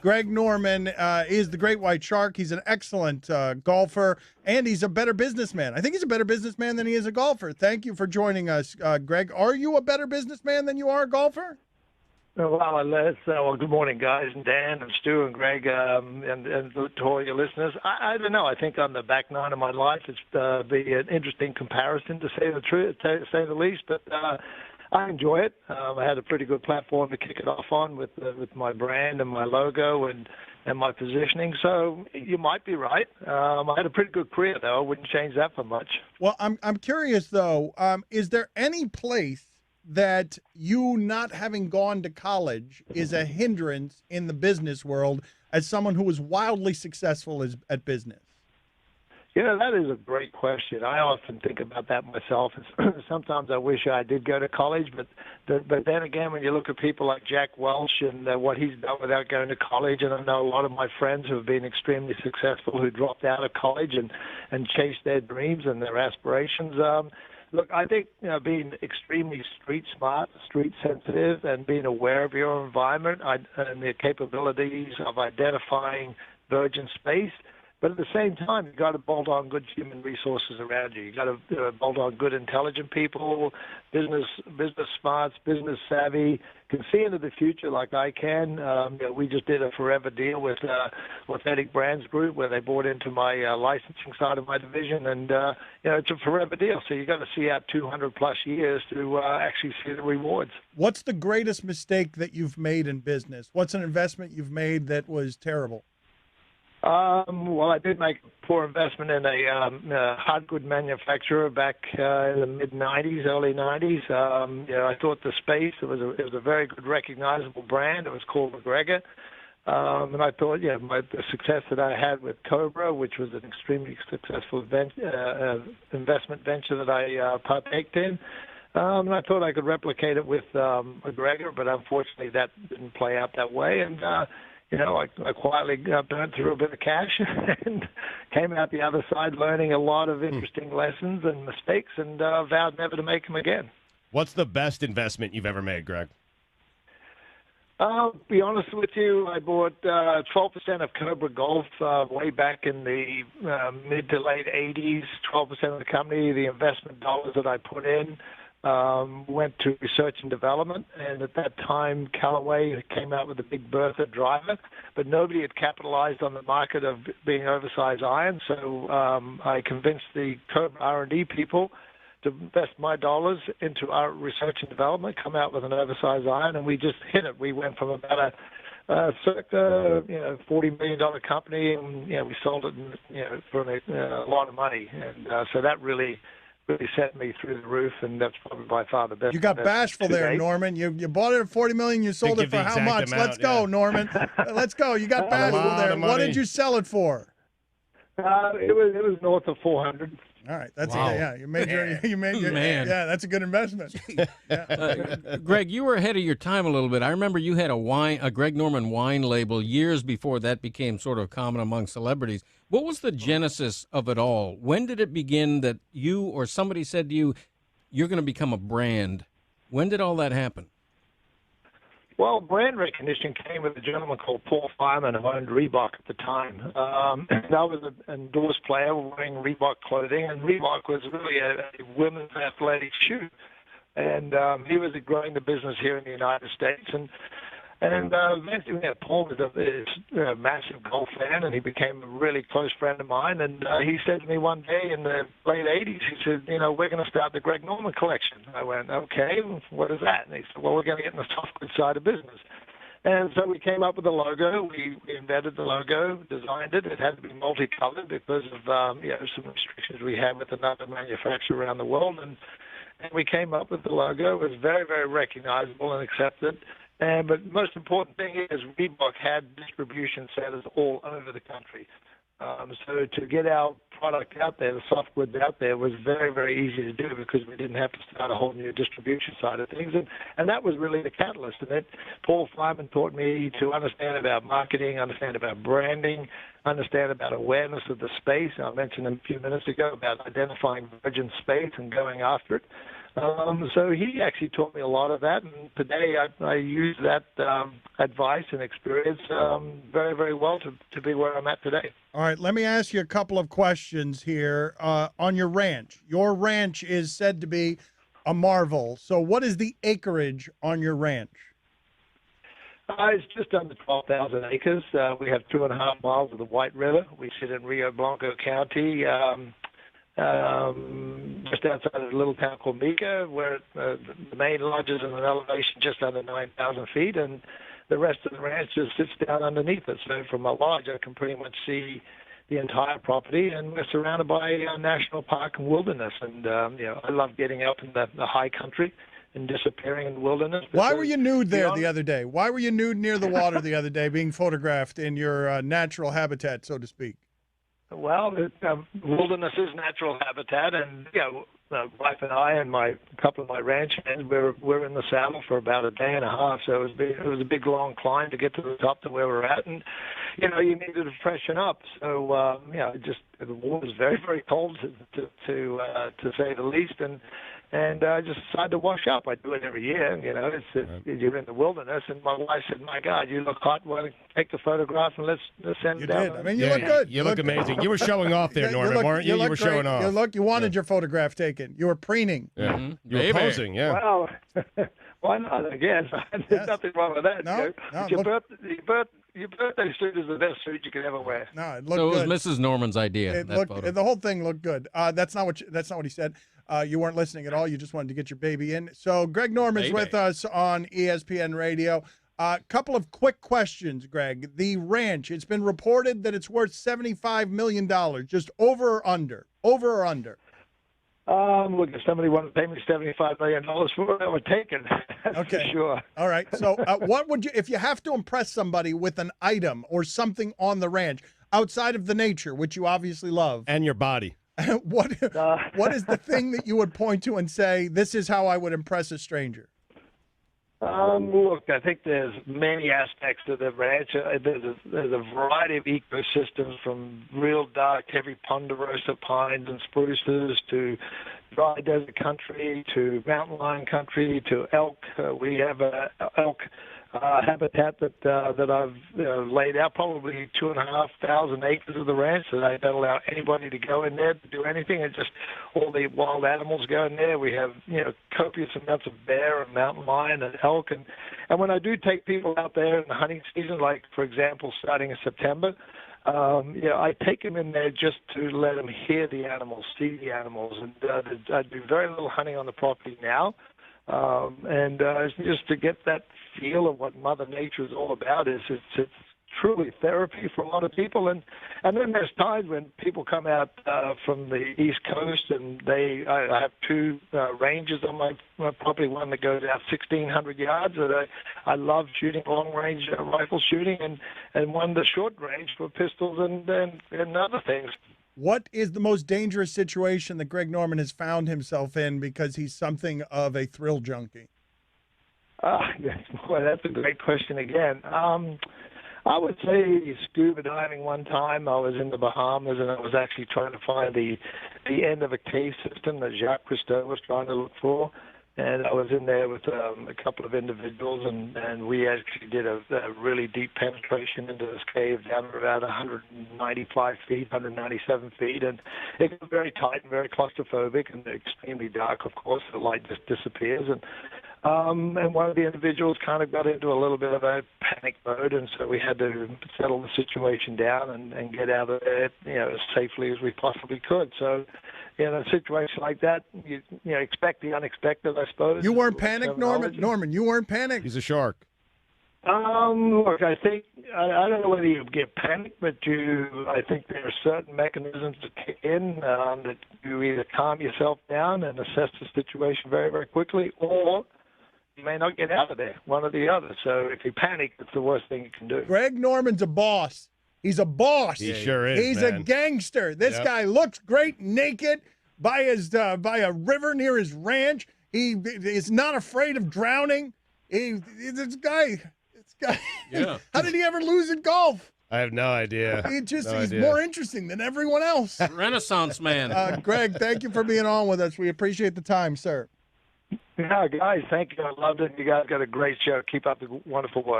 Greg Norman is the Great White Shark. He's an excellent golfer, and he's a better businessman. I think he's a better businessman than he is a golfer. Thank you for joining us, Greg. Are you a better businessman than you are a golfer? Well, good morning, guys, and Dan and Stu and Greg, and to all your listeners. I don't know. I think on the back nine of my life, it's be an interesting comparison to say the truth, to say the least. But I enjoy it. I had a pretty good platform to kick it off on with my brand and my logo and my positioning. So you might be right. I had a pretty good career, though. I wouldn't change that for much. Well, I'm curious though. Is there any place that you not having gone to college is a hindrance in the business world as someone who is wildly successful at business? Yeah, that is a great question. I often think about that myself. Sometimes I wish I did go to college, but then again, when you look at people like Jack Welch and what he's done without going to college, and I know a lot of my friends who have been extremely successful who dropped out of college and chased their dreams and their aspirations. Look, I think being extremely street smart, street sensitive, and being aware of your environment and the capabilities of identifying virgin space. But at the same time, you've got to bolt on good human resources around you. You've got to bolt on good, intelligent people, business smarts, business savvy, can see into the future like I can. We just did a forever deal with Authentic Brands Group where they bought into my licensing side of my division, and it's a forever deal. So you've got to see out 200-plus years to actually see the rewards. What's the greatest mistake that you've made in business? What's an investment you've made that was terrible? Well, I did make a poor investment in a hard good manufacturer back in the mid-'90s, early '90s. I thought the space, it was a very good recognizable brand. It was called McGregor. And I thought, the success that I had with Cobra, which was an extremely successful investment venture that I partaked in, and I thought I could replicate it with McGregor, but unfortunately that didn't play out that way. And I quietly burnt through a bit of cash and came out the other side learning a lot of interesting lessons and mistakes, and vowed never to make them again. What's the best investment you've ever made, Greg? Be honest with you, I bought 12% of Cobra Golf way back in the mid to late 80s, 12% of the company. The investment dollars that I put in went to research and development, and at that time Callaway came out with a big Bertha driver, but nobody had capitalized on the market of being oversized iron, so I convinced the Cobra R&D people to invest my dollars into our research and development, come out with an oversized iron, and we just hit it. We went from about a circa $40 million company, and we sold it for a lot of money, and so that really sent me through the roof, and that's probably by far the best. You got bashful there, Norman. You bought it at $40 million. You sold it for how much? Let's go, Norman. Let's go. You got bashful there. What did you sell it for? It was north of 400. All right, that's Wow. You made your Man. Yeah, that's a good investment. Greg, you were ahead of your time a little bit. I remember you had a Greg Norman wine label years before that became sort of common among celebrities. What was the genesis of it all? When did it begin that you or somebody said to you, you're going to become a brand? When did all that happen? Well, brand recognition came with a gentleman called Paul Fireman who owned Reebok at the time. And I was an endorsed player wearing Reebok clothing, and Reebok was really a women's athletic shoe. And he was growing the business here in the United States. And eventually, Paul was a massive golf fan, and he became a really close friend of mine. And he said to me one day in the late 80s, he said, we're going to start the Greg Norman collection. I went, okay, what is that? And he said, well, we're going to get in the soft goods side of business. And so we came up with the logo. We invented the logo, designed it. It had to be multicolored because of some restrictions we had with another manufacturer around the world. And we came up with the logo. It was very, very recognizable and accepted. But the most important thing is Reebok had distribution centers all over the country. So to get our product out there, the soft goods out there, was very, very easy to do because we didn't have to start a whole new distribution side of things. And that was really the catalyst. And then Paul Fireman taught me to understand about marketing, understand about branding, understand about awareness of the space. I mentioned a few minutes ago about identifying virgin space and going after it. So he actually taught me a lot of that, and today I use that advice and experience very, very well to be where I'm at today. All right, let me ask you a couple of questions here on your ranch. Your ranch is said to be a marvel. So what is the acreage on your ranch? It's just under 12,000 acres. We have 2.5 miles of the White River. We sit in Rio Blanco County, just outside of a little town called Mica, where the main lodge is in an elevation just under 9,000 feet, and the rest of the ranch just sits down underneath it. So from my lodge, I can pretty much see the entire property, and we're surrounded by national park and wilderness. And I love getting up in the high country and disappearing in the wilderness. Why were you nude there the other day? Why were you nude near the water the other day, being photographed in your natural habitat, so to speak? Well, wilderness is natural habitat, and my wife and I and a couple of my ranch hands, we're in the saddle for about a day and a half. So it was a big long climb to get to the top to where we're at, and you needed to freshen up. So the water's very, very cold to say the least, and I just decided to wash up. I do it every year. You're in the wilderness, and my wife said, "My God, you look hot. Why don't you take the photograph and let's send it down." You did. I mean, you look good. You look amazing. You were showing off there, Norman, weren't you? You were showing off. You wanted your photograph taken. You were preening. Yeah. You were posing, yeah. Well, why not? I guess there's nothing wrong with that. No, your birthday suit is the best suit you could ever wear. No, it looked good. So it was Mrs. Norman's idea. The whole thing looked good. That's not what he said. You weren't listening at all. You just wanted to get your baby in. So Greg Norman's with us on ESPN Radio. Couple of quick questions, Greg. The ranch, it's been reported that it's worth $75 million. Just over or under? Over or under? Look, if somebody wanted to pay me $75 million for it, I would take it. Okay. For sure. All right. So what would you, if you have to impress somebody with an item or something on the ranch outside of the nature, which you obviously love, And your body. what is the thing that you would point to and say, this is how I would impress a stranger? Look, I think there's many aspects to the ranch. There's a variety of ecosystems, from real dark, heavy ponderosa pines and spruces to dry desert country to mountain lion country to elk. We have elk habitat that I've laid out, probably 2,500 acres of the ranch that don't allow anybody to go in there to do anything. It's just all the wild animals go in there. We have copious amounts of bear and mountain lion and elk, and when I do take people out there in the hunting season, like for example starting in September, I take them in there just to let them hear the animals, see the animals, and I do very little hunting on the property now. And just to get that feel of what Mother Nature is all about. It's truly therapy for a lot of people, and then there's times when people come out from the East Coast, and I have two ranges on my property, one that goes out 1,600 yards that I love shooting, long range rifle shooting, and one that's short range for pistols and other things. What is the most dangerous situation that Greg Norman has found himself in because he's something of a thrill junkie? Boy, that's a great question again. I would say scuba diving one time. I was in the Bahamas, and I was actually trying to find the end of a cave system that Jacques Cousteau was trying to look for. And I was in there with a couple of individuals, and we actually did a really deep penetration into this cave down around 195 feet, 197 feet. And it was very tight and very claustrophobic and extremely dark, of course. The light just disappears. And one of the individuals kind of got into a little bit of a panic mode, and so we had to settle the situation down and get out of there, as safely as we possibly could. So, in a situation like that, you expect the unexpected, I suppose. You weren't panicked, Norman? Norman, you weren't panicked? He's a shark. Look, I think, I don't know whether you get panicked, but I think there are certain mechanisms to kick in that you either calm yourself down and assess the situation very, very quickly, or you may not get out of there, one or the other. So if you panic, it's the worst thing you can do. Greg Norman's a boss. He's a boss. He sure is. He's a gangster. This guy looks great naked by a river near his ranch. He is not afraid of drowning. This guy. Yeah. How did he ever lose in golf? I have no idea. He's more interesting than everyone else. Renaissance man. Greg, thank you for being on with us. We appreciate the time, sir. Yeah, guys, thank you. I loved it. You guys got a great show. Keep up the wonderful work.